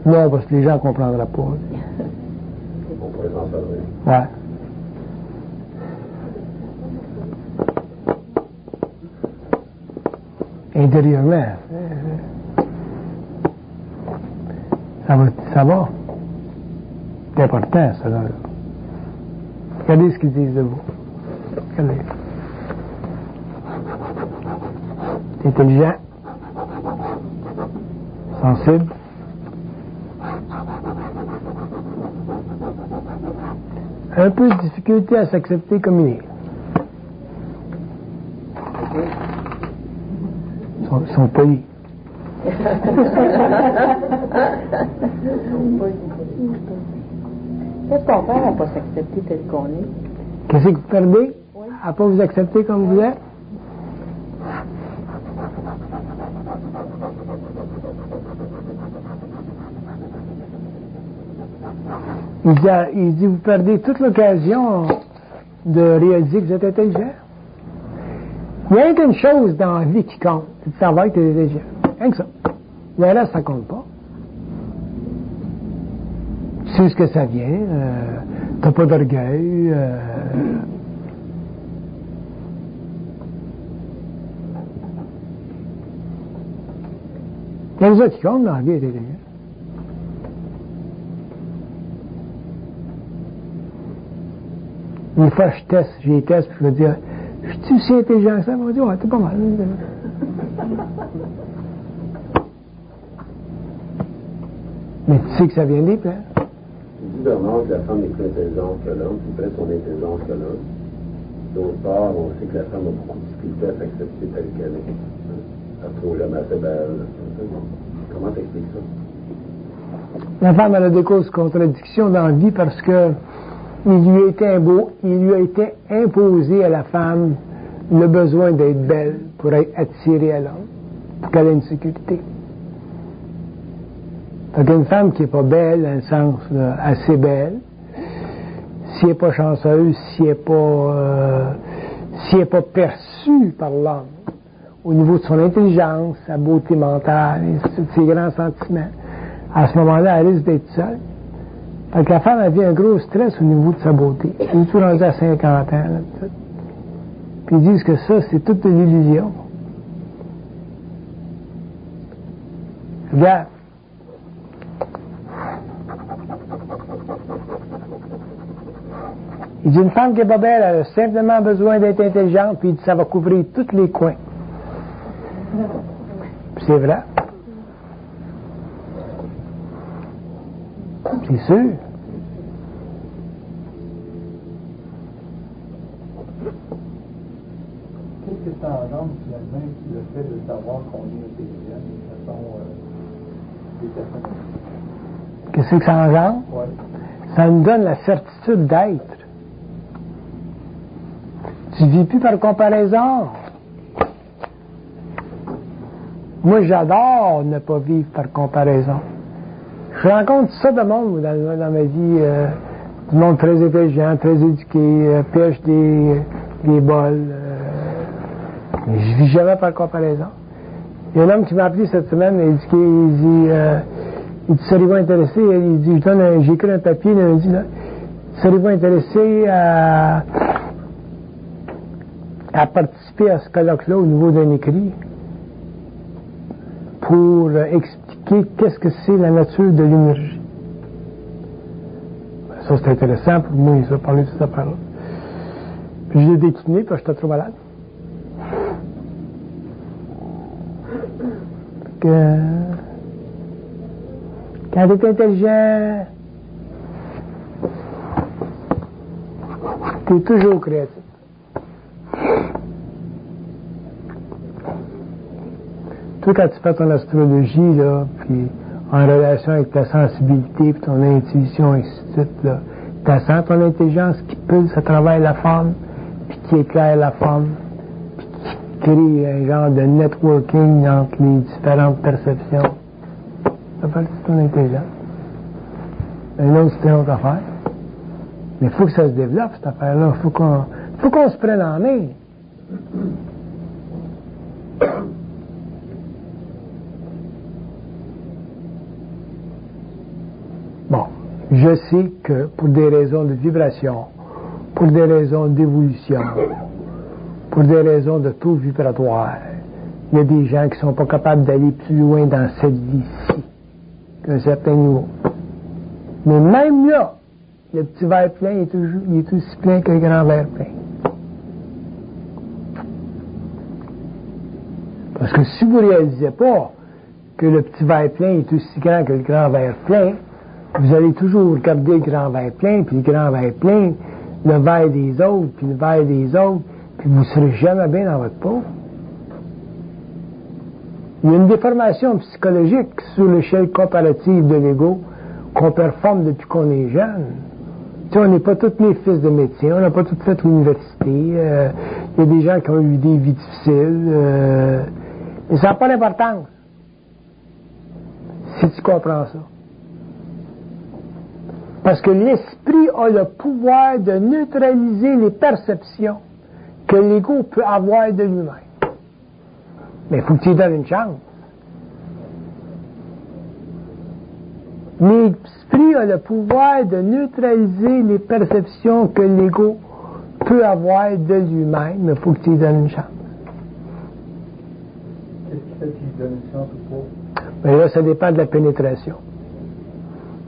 Non, parce que les gens ne comprendraient pas. On pourrait s'en parler. Ouais. Intérieurement, ça va. C'est important, ça, là. Regardez ce qu'ils disent de vous. Regardez. C'est intelligent, sensible, un peu de difficulté à s'accepter comme il est. Ils sont polis. Qu'est-ce qu'on fait à ne pas s'accepter tel qu'on est? Qu'est-ce que vous perdez à ne pas vous accepter comme vous êtes? Il dit, vous perdez toute l'occasion de réaliser que vous êtes intelligent. Il y a qu'une chose dans la vie qui compte, c'est de savoir que tu es intelligent. Rien que ça. Le reste, ça compte pas. Tu sais ce que ça vient, t'as pas d'orgueil, il y a des autres qui comptent dans la vie, est intelligent. Des fois, j'ai des tests, puis je vais dire, je suis si intelligent que ça? On va dire, ouais, t'es pas mal. Mais tu sais que ça vient des plans. Il dit Bernard que la femme est plus intelligente que l'homme, puis peut-être son intelligence que l'homme. D'autre part, on sait que la femme a beaucoup de difficultés à s'accepter telle qu'elle est. Elle trouve jamais assez belle. Comment t'expliques ça? La femme, elle a des causes de contradiction dans la vie parce que il lui a été imposé à la femme le besoin d'être belle pour être attirée à l'homme, pour qu'elle ait une sécurité. Donc une femme qui n'est pas belle, dans le sens assez belle, si elle n'est pas chanceuse, si elle n'est pas perçue par l'homme, au niveau de son intelligence, sa beauté mentale, ses grands sentiments, à ce moment-là, elle risque d'être seule. Donc la femme a vu un gros stress au niveau de sa beauté. Surtout rendu à 50 ans. Là, puis ils disent que ça, c'est toute une illusion. Regarde. Il dit une femme qui est pas belle, elle a simplement besoin d'être intelligente, puis il dit ça va couvrir tous les coins. Puis c'est vrai. C'est sûr. Qu'est-ce que ça engendre finalement le fait de savoir qu'on est intelligent de façon déterminée? Qu'est-ce que ça engendre? Ouais. Ça nous donne la certitude d'être. Tu ne vis plus par comparaison. Moi, j'adore ne pas vivre par comparaison. Je rencontre ça de monde dans ma vie, du monde très intelligent, très éduqué, pêche des bols. Mais je vis jamais par comparaison. Il y a un homme qui m'a appelé cette semaine, il dit, seriez-vous intéressé? Il dit, j'ai écrit un papier lundi, là. Seriez-vous intéressé à participer à ce colloque-là au niveau d'un écrit pour expliquer qu'est-ce que c'est la nature de l'énergie? Ça, c'est intéressant pour moi, il va parler de cette affaire-là. Puis je l'ai décliné parce que j'étais trop malade. Que quand tu es intelligent, tu es toujours créatif. Toi, quand tu fais ton astrologie, là, puis en relation avec ta sensibilité, puis ton intuition, et ainsi de suite, là, tu sens ton intelligence qui pulse à travers la femme, puis qui éclaire la femme, puis qui crée un genre de networking entre les différentes perceptions. Ça fait c'est ton intelligence. Un autre, c'est une autre affaire. Mais il faut que ça se développe, cette affaire-là. Il faut qu'on se prenne en main. Bon, je sais que pour des raisons de vibration, pour des raisons d'évolution, pour des raisons de taux vibratoire, il y a des gens qui ne sont pas capables d'aller plus loin dans cette vie-ci qu'un certain niveau. Mais même là, le petit verre plein il est aussi plein que le grand verre plein. Parce que si vous ne réalisez pas que le petit verre plein est aussi grand que le grand verre plein, vous allez toujours regarder le grand verre plein, puis le grand verre plein, le verre des autres, puis le verre des autres, puis vous ne serez jamais bien dans votre peau. Il y a une déformation psychologique sur l'échelle comparative de l'ego qu'on performe depuis qu'on est jeune. Tu sais, on n'est pas tous les fils de médecin, on n'a pas tous fait l'université, il y a des gens qui ont eu des vies difficiles, mais ça n'a pas d'importance si tu comprends ça. Parce que l'esprit a le pouvoir de neutraliser les perceptions que l'ego peut avoir de lui-même. Mais il faut que tu lui donnes une chance. L'esprit a le pouvoir de neutraliser les perceptions que l'ego peut avoir de lui-même, mais il faut que tu lui donnes une chance. Qu'est-ce qui fait qu'il donne une chance ou pas? Mais là, ça dépend de la pénétration.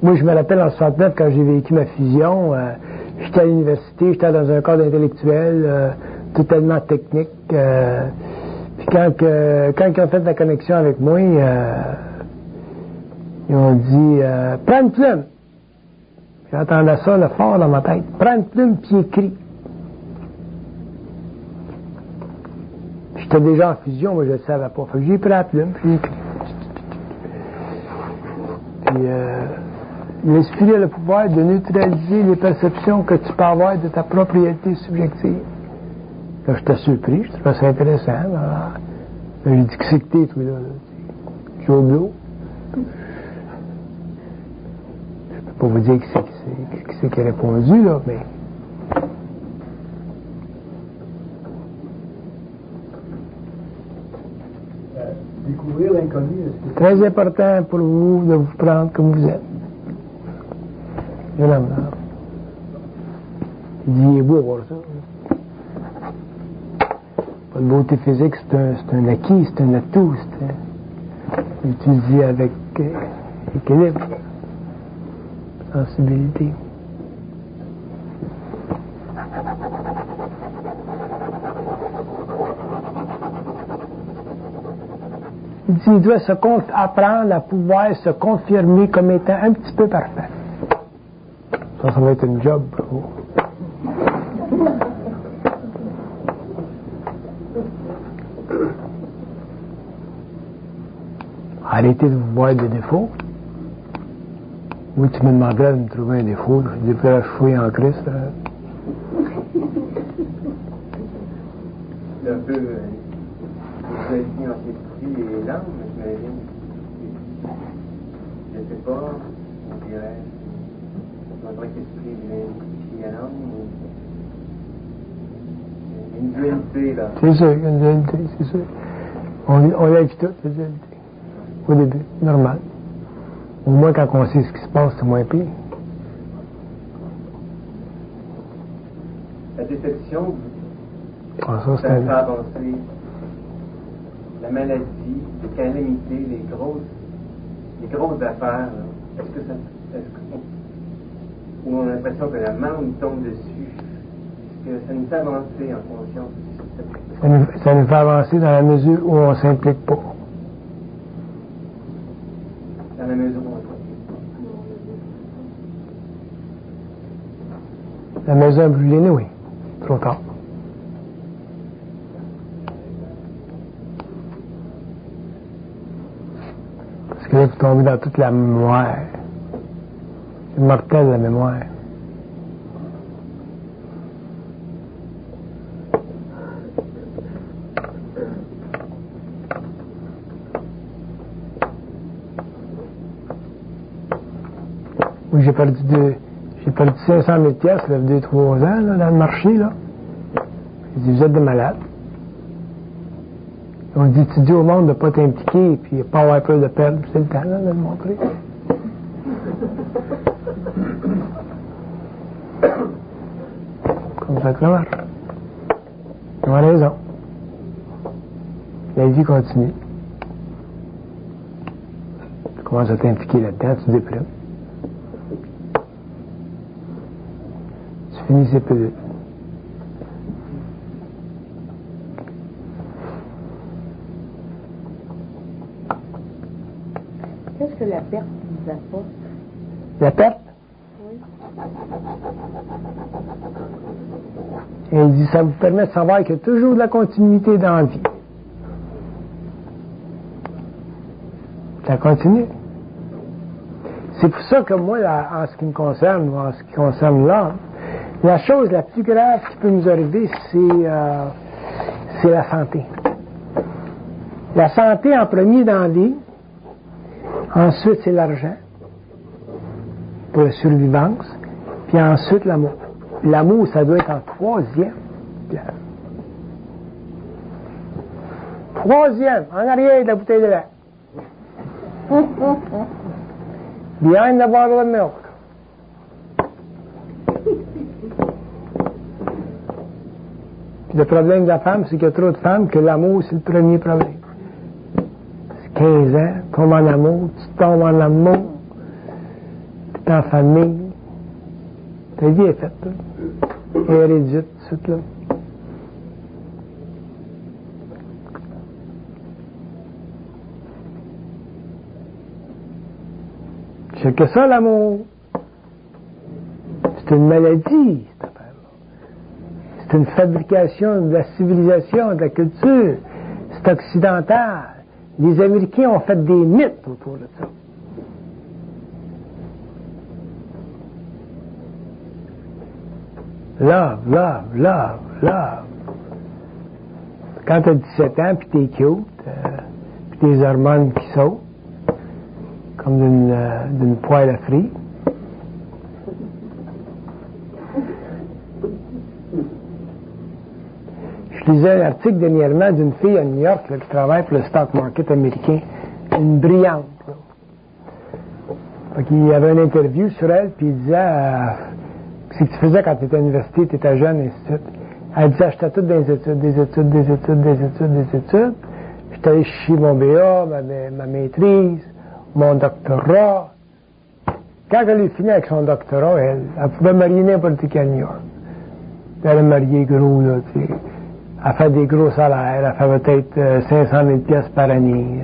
Moi, je me rappelle en 69, quand j'ai vécu ma fusion, j'étais à l'université, j'étais dans un cadre intellectuel, totalement technique. Puis quand ils ont fait la connexion avec moi, ils ont dit « Prends une plume ». J'entendais ça là, fort dans ma tête. « Prends une plume puis écris ». J'étais déjà en fusion, moi je ne le savais pas. Fait que j'ai pris la plume puis j'ai écrit. Puis l'esprit a le pouvoir de neutraliser les perceptions que tu peux avoir de ta propriété subjective. Là, j'étais surpris, je trouvais ça intéressant. Là, j'ai dit que c'est que t'es, toi, là. Joe Blow. Je peux pas vous dire qui c'est qui a répondu, là, mais. Découvrir l'inconnu, est-ce que Très important pour vous de vous prendre comme vous êtes. Je l'aime, là. Il dit, il est beau voir ça. Pas de beauté physique, c'est un acquis, c'est un atout, c'est utilisé avec équilibre, sensibilité. Il doit apprendre à pouvoir se confirmer comme étant un petit peu parfait. Ça va être une job pour vous. Arrêtez de vous voir des défauts. Oui, tu me demanderais de me trouver un défaut. Je dis, je fouille en Christ. C'est un peu entre l'esprit et l'âme, j'imagine. Je ne sais pas, on dirait. On dirait que l'esprit vient à l'âme. Une dualité, là. C'est sûr, une dualité, c'est sûr. On lève tout, la dualité. Au début, normal. Au moins, quand on sait ce qui se passe, c'est moins pire. La déception, Ah, ça fait avancer. La maladie, les calamités, les grosses affaires, où on a l'impression que la main nous tombe dessus, est-ce que ça nous fait avancer en conscience? Ça nous fait avancer dans la mesure où on ne s'implique pas. Dans la mesure où on s'implique pas. La maison a brûlé, oui. Trop tard. Parce que là, vous tombez dans toute la mémoire. C'est mortel, la mémoire. Oui, j'ai perdu 500 000 piastres, il y a 2-3 ans, là, dans le marché, là. J'ai dit, vous êtes des malades. On dit, tu dis au monde de ne pas t'impliquer puis pas avoir peur de perdre. C'est le temps là, de le montrer. Comme ça que ça marche. Ils ont raison. La vie continue. Tu commences à t'impliquer là-dedans, tu déprimes. Tu finis ces pilules. Qu'est-ce que la perte nous apporte? La perte? Oui. Et il dit, ça vous permet de savoir qu'il y a toujours de la continuité dans la vie. Ça continue. C'est pour ça que moi, en ce qui me concerne, en ce qui concerne l'homme, la chose la plus grave qui peut nous arriver, c'est la santé. La santé en premier dans la vie, ensuite c'est l'argent, pour la survivance, puis ensuite l'amour. L'amour, ça doit être en troisième place. Troisième, en arrière de la bouteille de lait. Behind the bottle of milk. Puis le problème de la femme, c'est qu'il y a trop de femmes que l'amour, c'est le premier problème. C'est 15 ans, tu tombes en amour, tu tombes en amour, tu es en famille. Ta vie est faite, là. Elle est réduite, tout de suite, là. C'est que ça, l'amour. C'est une maladie, cette affaire-là. C'est une fabrication de la civilisation, de la culture. C'est occidental. Les Américains ont fait des mythes autour de ça. Love, love, love, love. Quand tu as 17 ans, puis t'es cute, puis tes hormones qui sautent, comme d'une poêle à frire. Je lisais un article dernièrement d'une fille à New York là, qui travaille pour le stock market américain, une brillante. Il y avait une interview sur elle, puis il disait ce que tu faisais quand tu étais à l'université, tu étais jeune, et ainsi de suite. Elle disait, j'étais toute dans les études, des études. J'étais allé chercher mon BA, ma maîtrise, mon doctorat. Quand elle a fini avec son doctorat, elle pouvait marier n'importe qui à New York. Elle a marié gros, là, tu sais. Elle fait des gros salaires. Elle fait peut-être 500 000 pièces par année.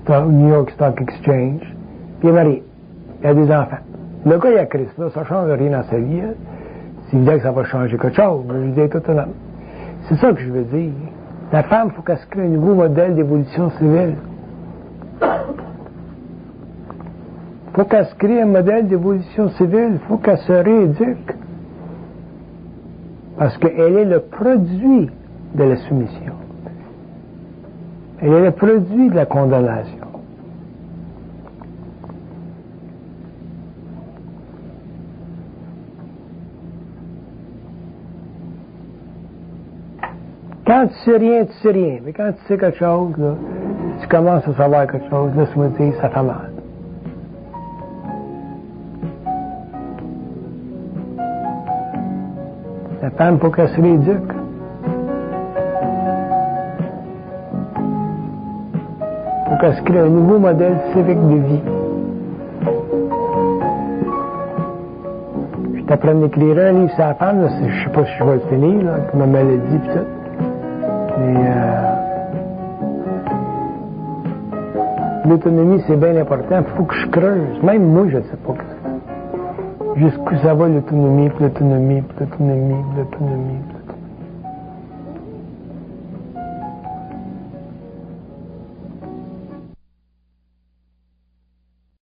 New York Stock Exchange. Puis elle est mariée. Elle a des enfants. Le gars, il a Christ, là, ça change rien dans sa vie. Hein. C'est évident que ça va changer quelque chose. Je dis tout un homme. C'est ça que je veux dire. La femme, il faut qu'elle se crée un nouveau modèle d'évolution civile. Il faut qu'elle se crée un modèle d'évolution civile. Il faut qu'elle se rééduque. Parce qu'elle est le produit de la soumission. Elle est le produit de la condamnation. Quand tu sais rien, tu sais rien. Mais quand tu sais quelque chose, là, tu commences à savoir quelque chose, laisse-moi dire, ça fait mal. La femme, faut qu'elle se rééduque. Faut qu'elle se crée un nouveau modèle civique de vie. Je t'apprends d'écrire un livre sur la femme, là, je sais pas si je vais le finir, là, avec ma maladie pis tout. Mais l'autonomie, c'est bien important. Il faut que je creuse. Même moi, je ne sais pas jusqu'où ça va l'autonomie, puis l'autonomie, puis l'autonomie, puis l'autonomie.